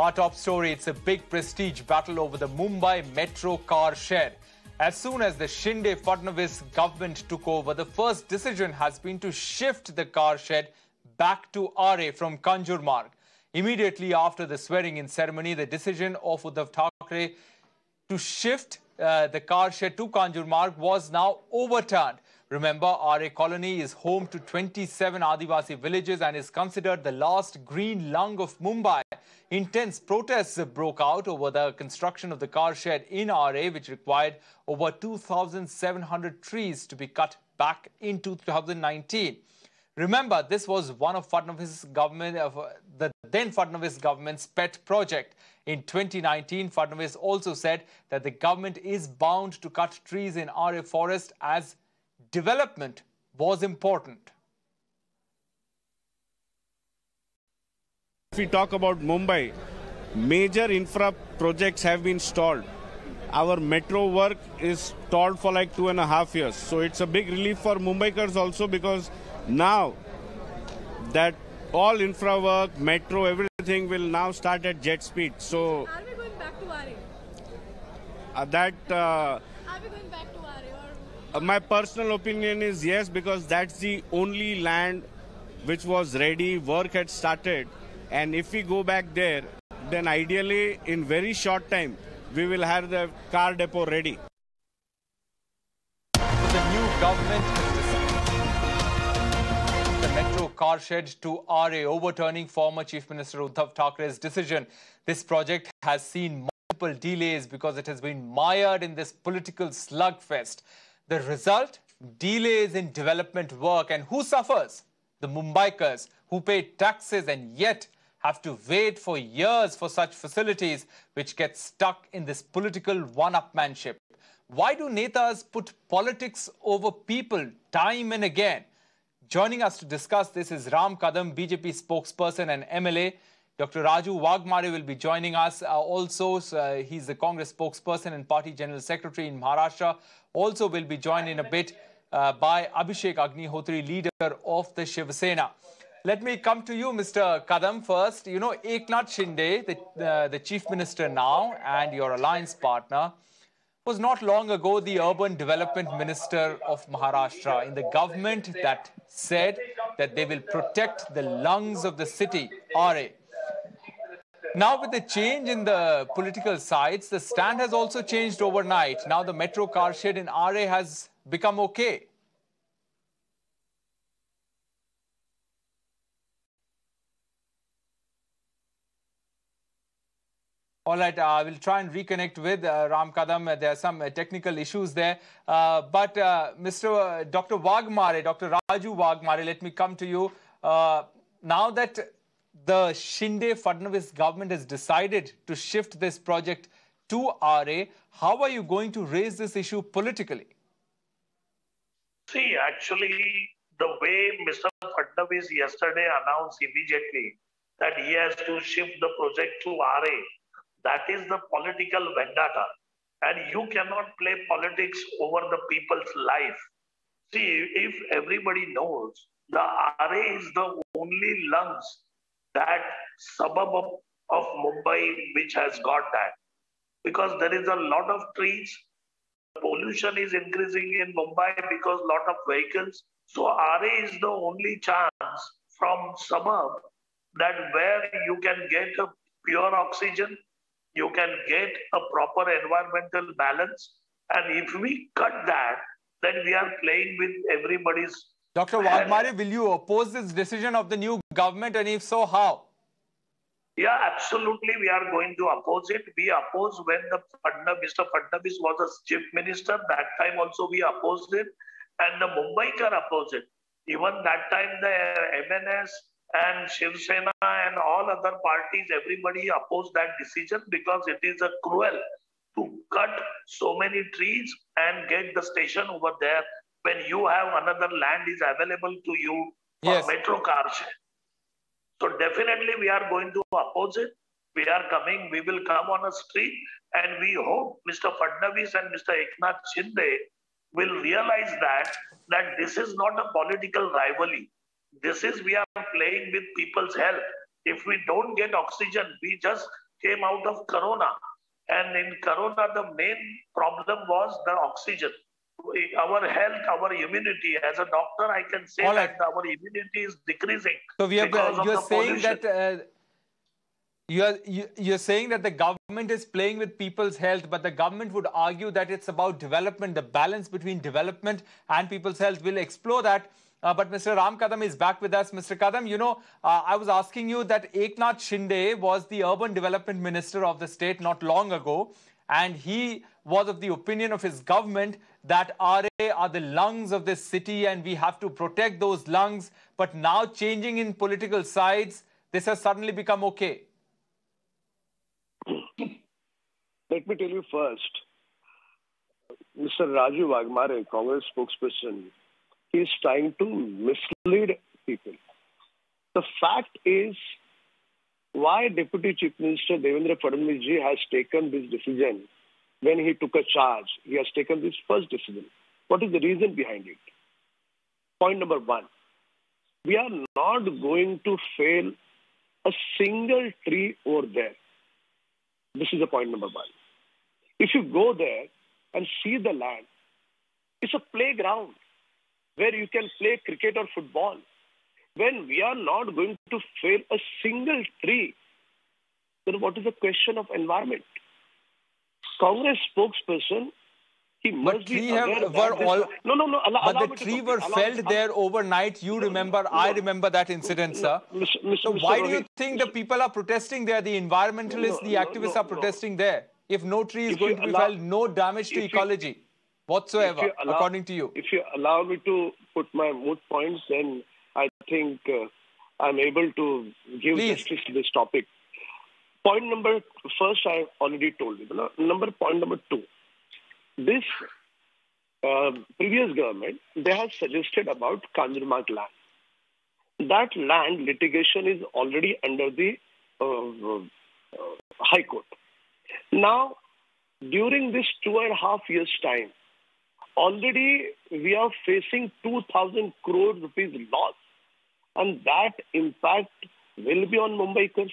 Our top story, it's a big prestige battle over the Mumbai Metro Car Shed. As soon as the Shinde-Fadnavis government took over, the first decision has been to shift the car shed back to Aarey from Kanjurmarg. Immediately after the swearing-in ceremony, the decision of Uddhav Thackeray to shift the car shed to Kanjurmarg was now overturned. Remember, Aarey colony is home to 27 Adivasi villages and is considered the last green lung of Mumbai. Intense protests broke out over the construction of the car shed in Aarey, which required over 2,700 trees to be cut back in 2019. Remember, this was one of the then Fadnavis government's pet project. In 2019, Fadnavis also said that the government is bound to cut trees in Aarey forest as development was important. If we talk about Mumbai, major infra projects have been stalled. Our metro work is stalled for like 2.5 years. So it's a big relief for Mumbaikars also, because now that all infra work, metro, everything will now start at jet speed. So are we going back to Aarey? Are we going back to Aarey? My personal opinion is yes, because that's the only land which was ready, work had started. And if we go back there, then ideally in very short time, we will have the car depot ready. The new government has decided the metro car shed to Aarey, overturning former Chief Minister Uddhav Thackeray's decision. This project has seen multiple delays because it has been mired in this political slugfest. The result? Delays in development work. And who suffers? The Mumbaikars, who pay taxes and yet have to wait for years for such facilities, which get stuck in this political one-upmanship. Why do netas put politics over people time and again? Joining us to discuss this is Kadam, BJP spokesperson and MLA. Dr. Raju Wagmare will be joining us. He's the Congress spokesperson and party general secretary in Maharashtra. Also will be joined in a bit by Abhishek, Agnihotri, leader of the Shiv Sena. Let me come to you, Mr. Kadam, first. You know, Eknath Shinde, the chief minister now and your alliance partner, was not long ago the urban development minister of Maharashtra in the government that said that they will protect the lungs of the city, Aarey. Now, with the change in the political sides, the stand has also changed overnight. Now, the metro car shed in Aarey has become okay. All right, I will try and reconnect with Kadam. There are some technical issues there. But Dr. Wagmare, Dr. Raju Wagmare, let me come to you. Now that the Shinde-Fadnavis government has decided to shift this project to Aarey, how are you going to raise this issue politically? See, actually, the way Mr. Fadnavis yesterday announced immediately that he has to shift the project to Aarey, that is the political vendetta. And you cannot play politics over the people's life. See, if everybody knows, the Aarey is the only lungs, that suburb of Mumbai which has got that. Because there is a lot of trees, pollution is increasing in Mumbai because lot of vehicles. So Aarey is the only chance from suburb that where you can get a pure oxygen, you can get a proper environmental balance. And if we cut that, then we are playing with everybody's... Dr. Wagmare, will you oppose this decision of the new government, and if so, how? Yeah, absolutely. We are going to oppose it. We opposed when Mr. Fadnavis was a chief minister. That time also we opposed it. And the Mumbaikar opposed it. Even that time the MNS and Shiv Sena and all other parties, everybody opposed that decision because it is a cruel to cut so many trees and get the station over there when you have another land is available to you for metro car shed. So definitely we are going to oppose it. We will come on a street, and we hope Mr. Fadnavis and Mr. Eknath Shinde will realize that this is not a political rivalry. This is, we are playing with people's health. If we don't get oxygen, we just came out of Corona. And in Corona, the main problem was the oxygen. Our health, our immunity. As a doctor, I can say that our immunity is decreasing. So you're saying pollution. that you're saying that the government is playing with people's health, but the government would argue that it's about development, the balance between development and people's health. We'll explore that. But Mr. Ram Kadam is back with us. Mr. Kadam, you know, I was asking you that Eknath Shinde was the urban development minister of the state not long ago, and he was of the opinion of his government that Aarey are the lungs of this city and we have to protect those lungs. But now changing in political sides, this has suddenly become okay. Let me tell you first, Mr. Raju Wagmare, Congress spokesperson, he is trying to mislead people. The fact is, why Deputy Chief Minister Devendra Fadnavis ji has taken this decision when he took a charge. He has taken this first decision. What is the reason behind it? Point number one, we are not going to fail a single tree over there. This is the point number one. If you go there and see the land, it's a playground where you can play cricket or football. When we are not going to fail a single tree, then what is the question of environment? Congress spokesperson, he must be aware that the tree were felled there overnight. You remember, I remember that incident, sir. So why do you think the people are protesting there? The environmentalists, the activists are protesting there. If no tree is going to be felled, no damage to ecology whatsoever, according to you. If you allow me to put my moot points, then I think I'm able to give justice to this topic. Point number first, I already told you. Point number two. This previous government, they have suggested about Kanjurmarg land. That land litigation is already under the High Court. Now, during this 2.5 years' time, already we are facing 2,000 crore rupees loss. And that impact will be on Mumbaikars,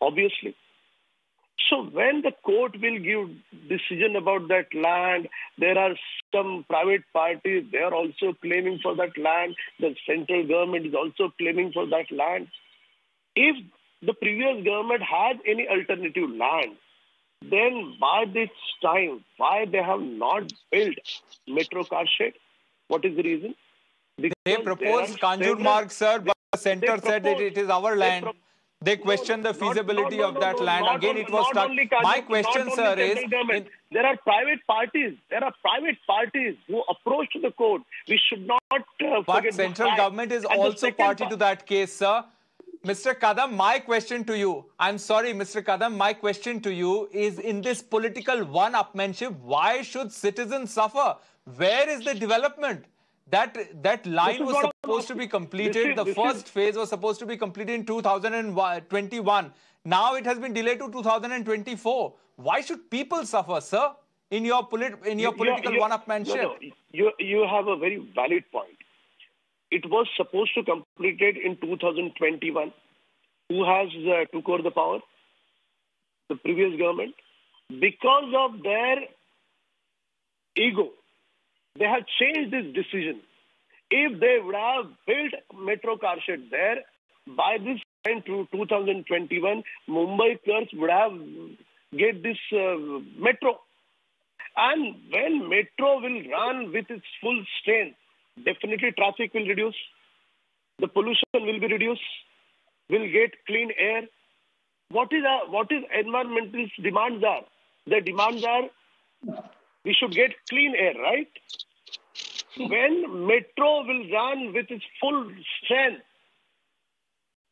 obviously. So when the court will give decision about that land, there are some private parties, they are also claiming for that land. The central government is also claiming for that land. If the previous government had any alternative land, then by this time, why they have not built Metro Car Shed? What is the reason? Because they proposed Kanjurmarg, sir, but the center said that it is our land. They questioned the feasibility of that land. Again, it was stuck. My question, sir, is... There are private parties. There are private parties who approached the court. We should not forget. But central government is also party to that case, sir. Mr. Kadam, my question to you, I'm sorry, Mr. Kadam, my question to you is, in this political one-upmanship, why should citizens suffer? Where is the development? That line was supposed to be completed. The first phase was supposed to be completed in 2021. Now it has been delayed to 2024. Why should people suffer, sir, in your political one-upmanship? You have a very valid point. It was supposed to complete it in 2021. Who has took over the power? The previous government. Because of their ego, they have changed this decision. If they would have built Metro Car Shed there, by this time to 2021, Mumbaikars would have get this metro. And when metro will run with its full strength, definitely traffic will reduce, the pollution will be reduced, we'll get clean air. What is environmentalist demands are? The demands are we should get clean air, right? When metro will run with its full strength,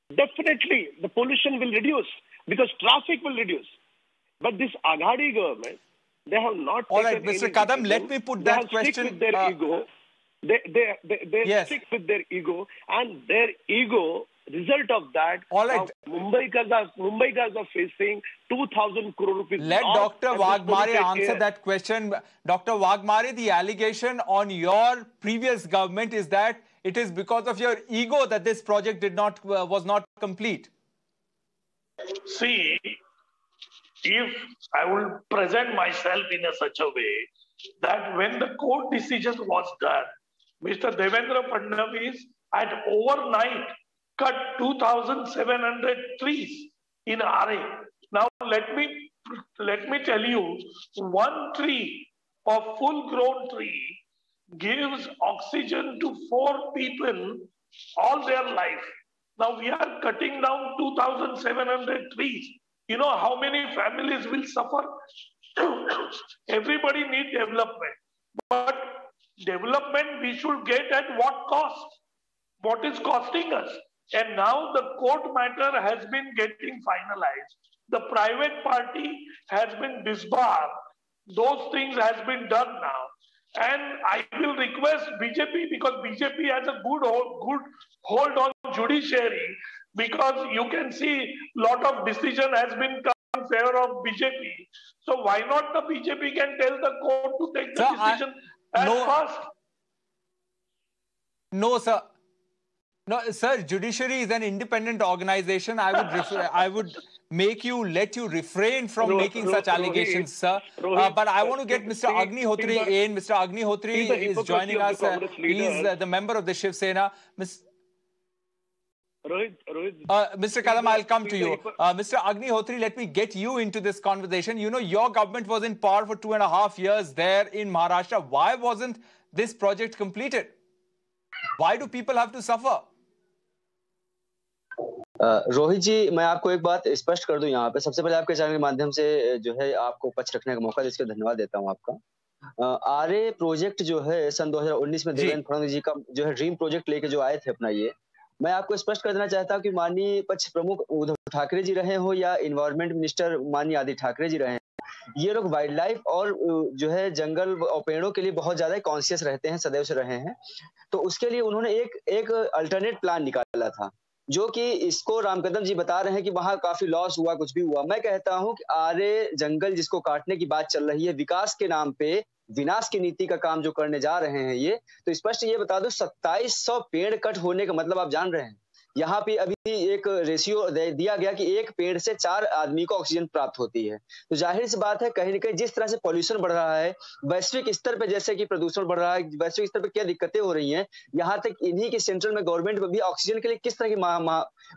definitely the pollution will reduce because traffic will reduce. But this Aghadi government, they have not All right, Mr. Kadam, let me put that question. With their ego. They stick with their ego, and their ego, result of that, all right. Mumbaikars are facing 2,000 crore rupees. Let Dr. Wagmare answer that question. Dr. Wagmare, the allegation on your previous government is that it is because of your ego that this project was not complete. See, if I will present myself in such a way that when the court decision was done, Mr. Devendra Fadnavis had overnight cut 2,700 trees in Aarey. Now let me tell you, one tree, a full-grown tree, gives oxygen to 4 people all their life. Now we are cutting down 2,700 trees. You know how many families will suffer? Everybody needs development. But development we should get at what cost? What is costing us? And now the court matter has been getting finalized. The private party has been disbarred. Those things has been done now. And I will request BJP, because BJP has a good hold on judiciary, because you can see lot of decision has been come in favor of BJP. So why not the BJP can tell the court to take the decision fast? No, sir. No, sir, judiciary is an independent organization. I would let you refrain from making such allegations, sir. But I want to get Mr. Agnihotri in. Mr. Agnihotri is joining us. He's the member of the Shiv Sena. Mr. Kadam, I'll come to you. Mr. Agnihotri, let me get you into this conversation. You know, your government was in power for 2.5 years there in Maharashtra. Why wasn't this project completed? Why do people have to suffer? Rohit जी, मैं आपको एक बात स्पष्ट कर दूं यहाँ पे। सबसे पहले आपके चैनल के माध्यम से जो है आपको पक्ष रखने का मौका, जिसके धन्यवाद देता हूँ आपका। आरे प्रोजेक्ट जो है सन 2019 में देवेंद्र फडणवीस जी का जो है ड्रीम प्रोजेक्ट लेके जो आए थे अपना, ये मैं आपको स्पष्ट कर देना चाहता हूँ कि माननीय पक्ष प्रमुख उद्धव ठाकरे जी रहे हो या इन्वायरमेंट मिनिस्टर माननीय आदित्य ठाकरे जी रहे, ये लोग वाइल्ड लाइफ और जो है जंगल और पेड़ों के लिए बहुत ज्यादा कॉन्शियस रहते हैं, सदैव से रहे हैं। तो उसके लिए उन्होंने एक अल्टरनेट प्लान निकाला था, जो कि इसको राम कदम जी बता रहे हैं कि वहां काफी लॉस हुआ, कुछ भी हुआ। मैं कहता हूं कि आरे जंगल जिसको काटने की बात चल रही है, विकास के नाम पे विनाश की नीति का काम जो करने जा रहे हैं ये, तो स्पष्ट ये बता दो, 2700 पेड़ कट होने का मतलब आप जान रहे हैं। यहाँ पे अभी एक रेशियो दिया गया कि 1 पेड़ से 4 आदमी को ऑक्सीजन प्राप्त होती है। तो जाहिर सी बात है, कहीं ना कहीं जिस तरह से पॉल्यूशन बढ़ रहा है वैश्विक स्तर पे, जैसे कि प्रदूषण बढ़ रहा है वैश्विक स्तर पे, क्या दिक्कतें हो रही हैं, यहाँ तक इन्हीं के सेंट्रल में गवर्नमेंट में भी ऑक्सीजन के लिए किस तरह की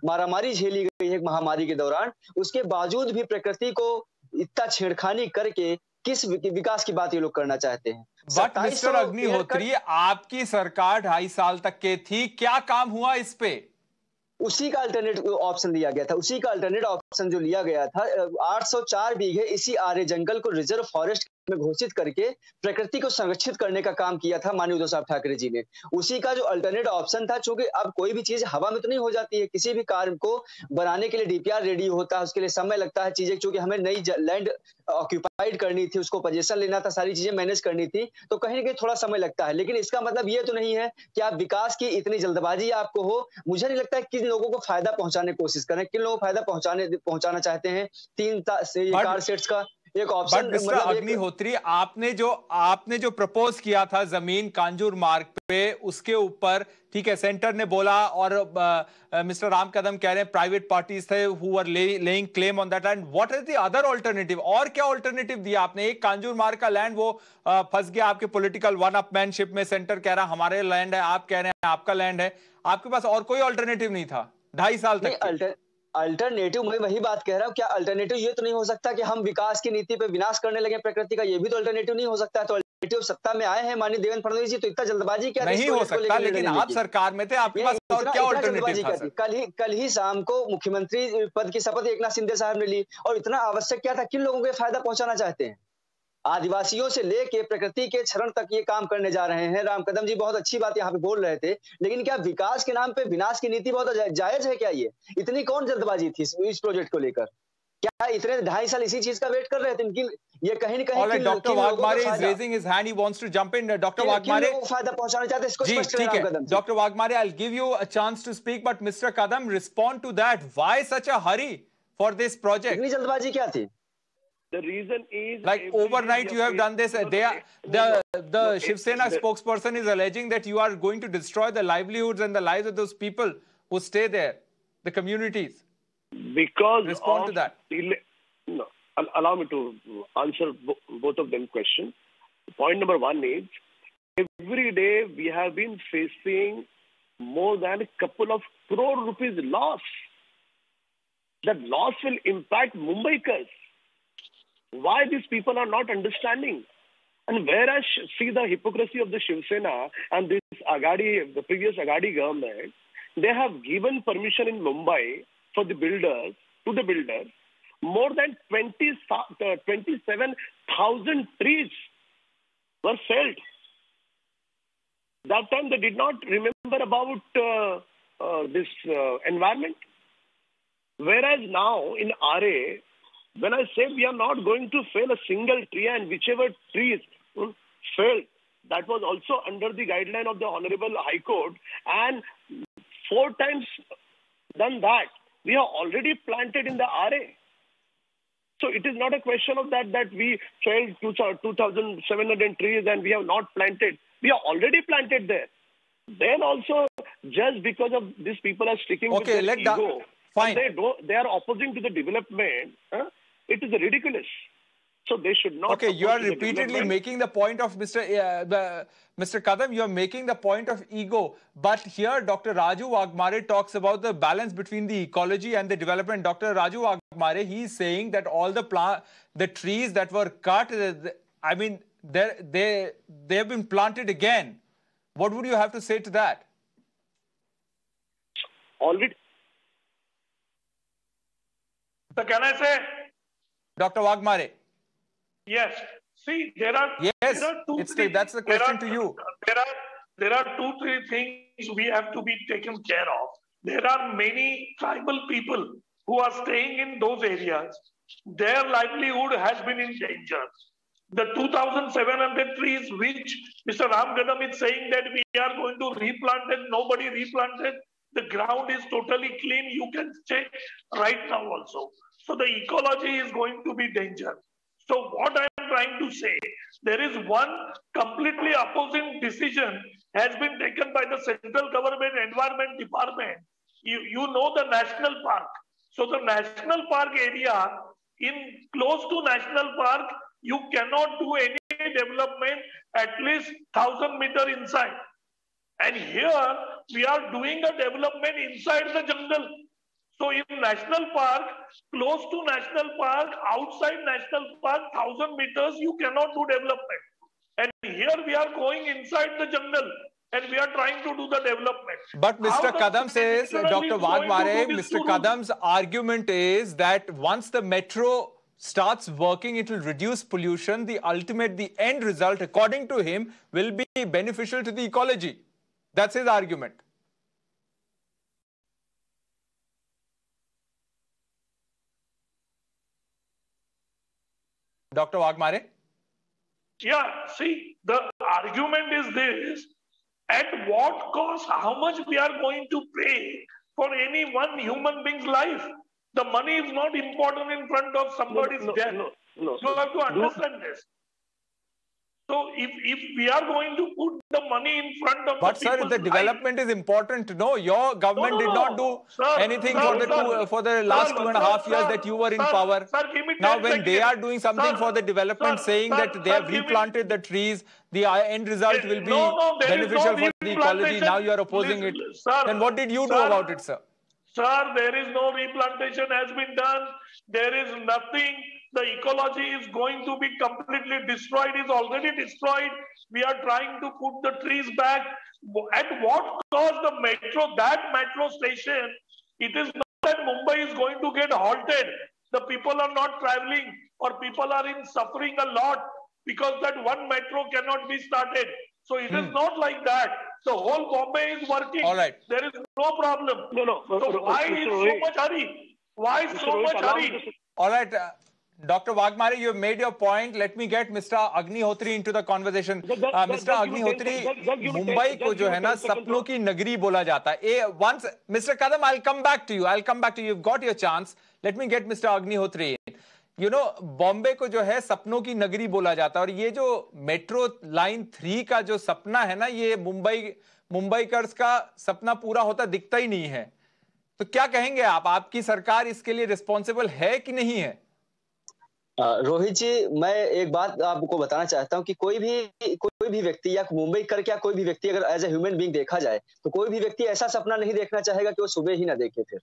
मारामारी झेली गई है महामारी के दौरान, उसके बावजूद भी प्रकृति को इतना छेड़खानी करके किस विकास की बात ये लोग करना चाहते हैं। बट मिस्टर अग्निहोत्री, आपकी सरकार 2.5 साल तक के थी, क्या काम हुआ इस पे? उसी का अल्टरनेट ऑप्शन दिया गया था, उसी का अल्टरनेट ऑप्शन जो लिया गया था, 804 बीघे इसी आरे जंगल को रिजर्व फॉरेस्ट में घोषित करके प्रकृति को संरक्षित करने का काम किया था माननीय उद्धव साहब ठाकरे जी ने। उसी का जो अल्टरनेट ऑप्शन था, चूंकि अब कोई भी चीज हवा में तो नहीं हो जाती है, किसी भी कार्य को बनाने के लिए डीपीआर रेडी होता है, उसके लिए समय लगता है, चीजें चूंकि हमें नई लैंड ऑक्यूपाइड करनी थी, उसको पोजीशन लेना था, सारी चीजें मैनेज करनी थी, तो कहीं ना कहीं थोड़ा समय लगता है। लेकिन इसका मतलब ये तो नहीं है कि आप विकास की इतनी जल्दबाजी आपको हो। मुझे नहीं लगता है किन लोगों को फायदा पहुंचाने की कोशिश करें, किन लोगों को फायदा पहुंचाना चाहते हैं। 3 कार सेट्स का एक ऑप्शन। बट मिस्टर अग्निहोत्री, आपने जो प्रपोज किया था जमीन कांजूर मार्ग पे, उसके ऊपर ठीक है सेंटर ने बोला, और मिस्टर राम कदम कह रहे हैं प्राइवेट पार्टीज थे who were laying claim on that land. What is the other alternative? और क्या ऑल्टरनेटिव दिया आपने? एक कांजूर मार्ग का लैंड वो फंस गया आपके पॉलिटिकल वन अपमैनशिप में, सेंटर कह रहा हमारे लैंड है, आप कह रहे हैं आपका लैंड है। आपके पास और कोई ऑल्टरनेटिव नहीं था 2.5 साल तक? अल्टरनेटिव, मैं वही बात कह रहा हूँ, क्या अल्टरनेटिव ये तो नहीं हो सकता कि हम विकास की नीति पे विनाश करने लगे प्रकृति का? ये भी तो अल्टरनेटिव नहीं हो सकता। तो अल्टरनेटिव सत्ता में आए हैं माननीय देवेंद्र फडणवीस जी, तो इतना जल्दबाजी क्या नहीं हो सकता? लेकिन आप सरकार में थे, आपके पास और क्या अल्टरनेटिव था? कल ही शाम को मुख्यमंत्री पद की शपथ एकनाथ शिंदे साहब ने ली, और इतना आवश्यक क्या था? किन लोगों को फायदा पहुंचाना चाहते हैं? आदिवासियों से लेके प्रकृति के क्षरण तक ये काम करने जा रहे हैं। राम कदम जी बहुत अच्छी बात यहाँ पे बोल रहे थे, लेकिन क्या विकास के नाम पे विनाश की नीति बहुत जायज है क्या? ये इतनी कौन जल्दबाजी थी इस प्रोजेक्ट को लेकर? क्या इतने 2.5 साल इसी चीज का वेट कर रहे थे? ये कहीं न कहीं doctor Waghmare is raising his hand, he wants to jump in. Doctor Waghmare फायदा पहुंचाना चाहते हैं, इसको स्पष्ट ठीक है doctor Waghmare, I'll give you a chance to speak, but Mr. Kadam, respond to that. Why such a hurry for this project? इतनी जल्दबाजी क्या थी? The reason is, like overnight you have done this. The Shiv Sena spokesperson is alleging that you are going to destroy the livelihoods and the lives of those people who stay there, the communities. Because respond to that. No, allow me to answer both of them questions. Point number one is, every day we have been facing more than a couple of crore rupees loss. That loss will impact Mumbaikars. Why these people are not understanding? And where I see the hypocrisy of the Shiv Sena and this Aghadi, the previous Aghadi government, they have given permission in Mumbai for the builders, to the builders, more than 27,000 trees were felled. That time they did not remember about this environment. Whereas now in Aarey, when I say we are not going to fell a single tree, and whichever trees fell, that was also under the guideline of the Honorable High Court, and 4 times done that, we have already planted in the Aarey. So it is not a question of that we felled 2,700 trees and we have not planted. We have already planted there. Then also, just because of these people are sticking with their ego, fine. They are opposing to the development. It is ridiculous. So they should not. Okay, you are repeatedly making the point of Mr. Kadam, you are making the point of ego. But here, Dr. Raju Wagmare talks about the balance between the ecology and the development. Dr. Raju Wagmare, he is saying that all the trees that were cut, I mean, they have been planted again. What would you have to say to that? Already. So can I say? Dr. Wagmare. Yes. See, there are that's the question to you. There are 2-3 things we have to be taken care of. There are many tribal people who are staying in those areas. Their livelihood has been in danger. The 2,700 trees which Mr. Ram Kadam is saying that we are going to replant it, nobody replanted. The ground is totally clean. You can check right now also. So the ecology is going to be danger. So what I am trying to say, there is one completely opposing decision has been taken by the central government environment department. You know the national park. So the national park area, close to national park, you cannot do any development at least 1,000 meters inside. And here we are doing a development inside the jungle. So in national park, close to national park, outside national park, 1,000 meters, you cannot do development. And here we are going inside the jungle and we are trying to do the development. But Mr. Kadam says, Dr. Wagmare, Mr. Kadam's argument is that once the metro starts working, it will reduce pollution. The end result, according to him, will be beneficial to the ecology. That's his argument. Dr. Wagmare? Yeah, see, the argument is this: at what cost, how much we are going to pay for any one human being's life? The money is not important in front of somebody's death. No. You have to understand this. So if we are going to put the money in front of but sir, the development is important to know. Your government did not do anything for the last 2.5 years that you were in power. Now when they are doing something for the development, saying that they have replanted the trees, the end result will be beneficial for the ecology. Now you are opposing it. Then what did you do about it, sir? Sir, there is no replantation has been done. There is nothing. The ecology is going to be completely destroyed, is already destroyed. We are trying to put the trees back. At what cost the metro, that metro station, it is not that Mumbai is going to get halted. The people are not traveling or people are in suffering a lot because that one metro cannot be started. So it is not like that. The whole Bombay is working. All right. There is no problem. No. So why is so much hurry? Why so much hurry? All right. Dr. Wagmare, you have made your point. Let me get Mr. Agnihotri into the conversation. Mr. Agnihotri, Mumbai को जो है ना सपनों की नगरी बोला जाता है. Once, Mr. Kadam, I'll come back to you. You've got your chance. Let me get Mr. Agnihotri in. You know, Bombay को जो है सपनों की नगरी बोला जाता है और ये जो मेट्रो लाइन 3 का जो सपना है ना, ये मुंबईकर्स का सपना पूरा होता दिखता ही नहीं है. तो क्या कहेंगे आप? आपकी सरकार इसके लिए रिस्पॉन्सिबल है कि नहीं है? रोहित जी, मैं एक बात आपको बताना चाहता हूँ कि कोई भी व्यक्ति या मुंबई कर क्या कोई भी व्यक्ति अगर एज ए ह्यूमन बीइंग देखा जाए तो कोई भी व्यक्ति ऐसा सपना नहीं देखना चाहेगा कि वो सुबह ही ना देखे फिर।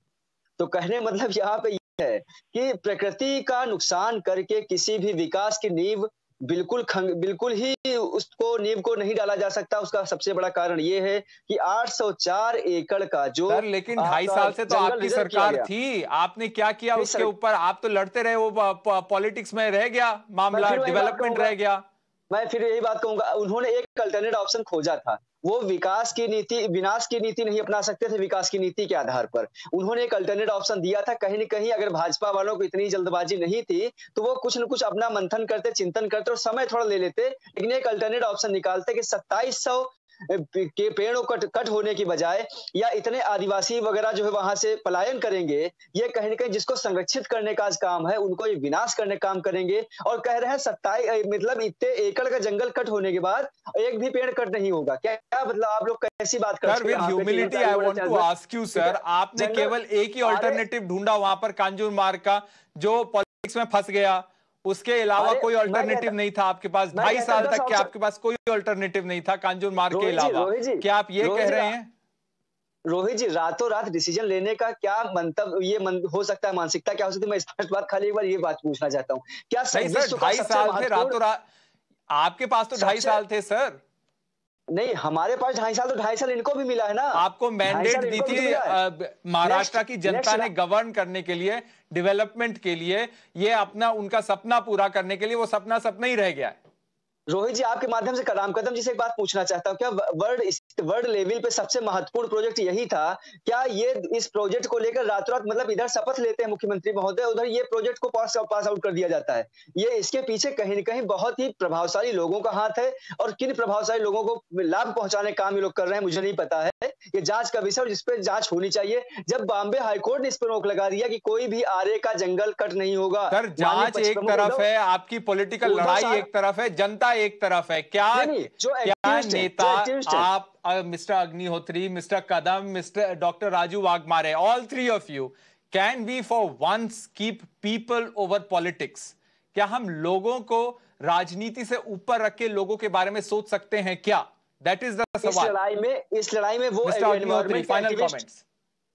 तो कहने मतलब यहाँ पे ये है कि प्रकृति का नुकसान करके किसी भी विकास की नींव बिल्कुल ही उसको नींव को नहीं डाला जा सकता। उसका सबसे बड़ा कारण ये है कि 804 एकड़ का जो सर, लेकिन 2.5 साल से तो आपकी सरकार थी, आपने क्या किया उसके ऊपर? आप तो लड़ते रहे, वो पॉलिटिक्स में रह गया मामला, डेवलपमेंट रह गया। मैं फिर यही बात कहूंगा, उन्होंने एक अल्टरनेट ऑप्शन खोजा था। वो विनाश की नीति नहीं अपना सकते थे विकास की नीति के आधार पर। उन्होंने एक अल्टरनेट ऑप्शन दिया था। कहीं न कहीं अगर भाजपा वालों को इतनी जल्दबाजी नहीं थी तो वो कुछ न कुछ अपना मंथन करते, चिंतन करते और समय थोड़ा ले लेते, लेकिन एक अल्टरनेट ऑप्शन निकालते कि 2700 के पेड़ों कट होने की बजाय या इतने आदिवासी वगैरह जो है वहां से पलायन करेंगे, ये कहीं न कहीं जिसको संरक्षित करने का काम है उनको ये विनाश करने का काम करेंगे। और कह रहे हैं 27 मतलब इतने एकड़ का जंगल कट होने के बाद एक भी पेड़ कट नहीं होगा। क्या मतलब आप लोग कैसी बात कर रहे हैं? Humility I want to ask you sir, आपने केवल एक ही अल्टरनेटिव ढूंढा वहां पर कांजूर मार्ग का, जो पॉलिटिक्स में फंस गया। उसके अलावा कोई अल्टरनेटिव नहीं था आपके पास। 2.5 साल तक के आपके पास कोई अल्टरनेटिव नहीं था कांजूर मार्ग के अलावा। क्या आप ये कह रहे हैं? रोहित जी, रातों रात डिसीजन लेने का क्या मंतव्य ये हो सकता है, मानसिकता क्या हो सकती है? मैं स्पष्ट बात खाली एक बार ये बात पूछना चाहता हूँ। क्या 2.5 साल थे रातों रात? आपके पास तो 2.5 साल थे सर। नहीं, हमारे पास 2.5 साल तो 2.5 साल इनको भी मिला है ना। आपको मैंडेट दी थी महाराष्ट्र की जनता ने गवर्न करने के लिए, डेवलपमेंट के लिए, ये अपना उनका सपना पूरा करने के लिए। वो सपना ही रह गया है। रोहित जी, आपके माध्यम से कदम जी से एक बात पूछना चाहता हूँ, क्या वर्ल्ड लेवल पे सबसे महत्वपूर्ण प्रोजेक्ट यही था? क्या ये इस प्रोजेक्ट को लेकर रातों रात मतलब इधर शपथ लेते हैं मुख्यमंत्री महोदय, उधर ये प्रोजेक्ट को पास आउट कर दिया जाता है? ये इसके पीछे कहीं न कहीं बहुत ही प्रभावशाली लोगों का हाथ है, और किन प्रभावशाली लोगों को लाभ पहुंचाने का काम ये लोग कर रहे हैं मुझे नहीं पता है। ये जांच का विषय और जिसपे जांच होनी चाहिए। जब बॉम्बे हाईकोर्ट ने इस पर रोक लगा दिया कि कोई भी आरे का जंगल कट नहीं होगा। सर, जांच एक तरफ है, आपकी पॉलिटिकल लड़ाई एक तरफ है, जनता एक तरफ है। क्या नेता आप, mister Agnihotri, mister Kadam, mister doctor Raju Waghmare, all three of you, can we for once keep people over politics? क्या हम लोगों को राजनीति से ऊपर रख के लोगों के बारे में सोच सकते हैं क्या? दैट इज द सवाल। इस लड़ाई में वो फाइनल कमेंट्स।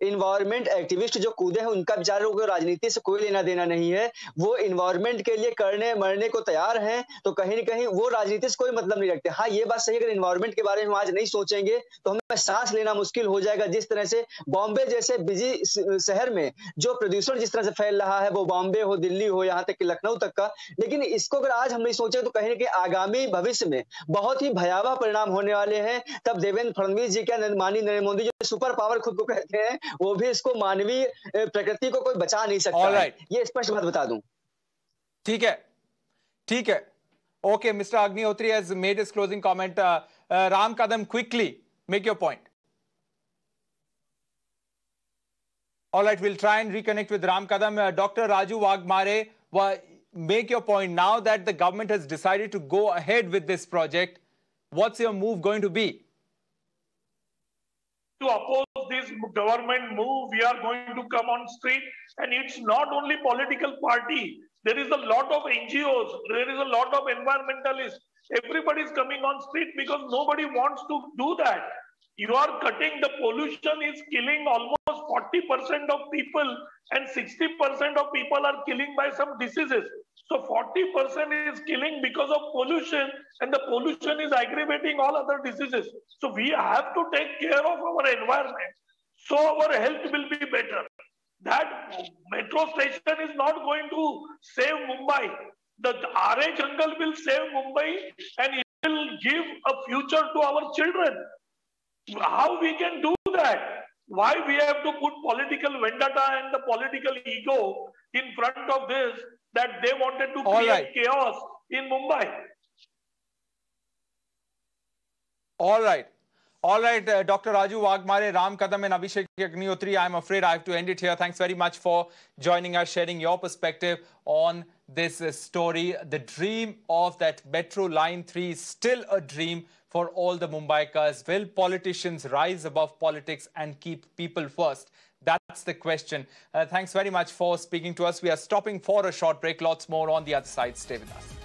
इन्वायरमेंट एक्टिविस्ट जो कूदे हैं उनका बेचारों को राजनीति से कोई लेना देना नहीं है। वो इन्वायरमेंट के लिए करने मरने को तैयार हैं, तो कहीं न कहीं वो राजनीति से कोई मतलब नहीं रखते। हाँ, ये बात सही है, अगर इन्वायरमेंट के बारे में आज नहीं सोचेंगे तो हमें सांस लेना मुश्किल हो जाएगा। जिस तरह से बॉम्बे जैसे बिजी शहर में जो प्रदूषण जिस तरह से फैल रहा है, वो बॉम्बे हो, दिल्ली हो, यहाँ तक कि लखनऊ तक का, लेकिन इसको अगर आज हम नहीं सोचे तो कहीं न कहीं आगामी भविष्य में बहुत ही भयावह परिणाम होने वाले हैं। तब देवेंद्र फडणवीस जी क्या, माननीय नरेंद्र मोदी जो सुपर पावर खुद को कहते हैं, वो भी इसको मानवीय प्रकृति को कोई बचा नहीं सकता है। ये स्पष्ट बात बता दूं। ठीक है। Okay, Mr. Agnihotri has made his closing comment. Ram Kadam, quickly make your point. All right, we'll try and reconnect with Ram Kadam. Dr. Raju Wagmare, make your point. Now that the government has decided to go ahead with this project, what's your move going to be? To oppose this government move, we are going to come on street, and it's not only political party. There is a lot of NGOs, there is a lot of environmentalists. Everybody is coming on street because nobody wants to do that. You are cutting, the pollution is killing almost 40% of people, and 60% of people are killing by some diseases. So 40% is killing because of pollution, and the pollution is aggravating all other diseases. So we have to take care of our environment, so our health will be better. That metro station is not going to save Mumbai. The Aarey jungle will save Mumbai, and it will give a future to our children. How we can do that? Why we have to put political vendetta and the political ego in front of this, that they wanted to create chaos in Mumbai? All right, Dr. Raju Wagmare, Ram Kadam and Abhishek Agnihotri, I'm afraid I have to end it here. Thanks very much for joining us, sharing your perspective on this story. The dream of that Metro Line 3 is still a dream for all the Mumbaikars. Will politicians rise above politics and keep people first? That's the question. Thanks very much for speaking to us. We are stopping for a short break. Lots more on the other side. Stay with us.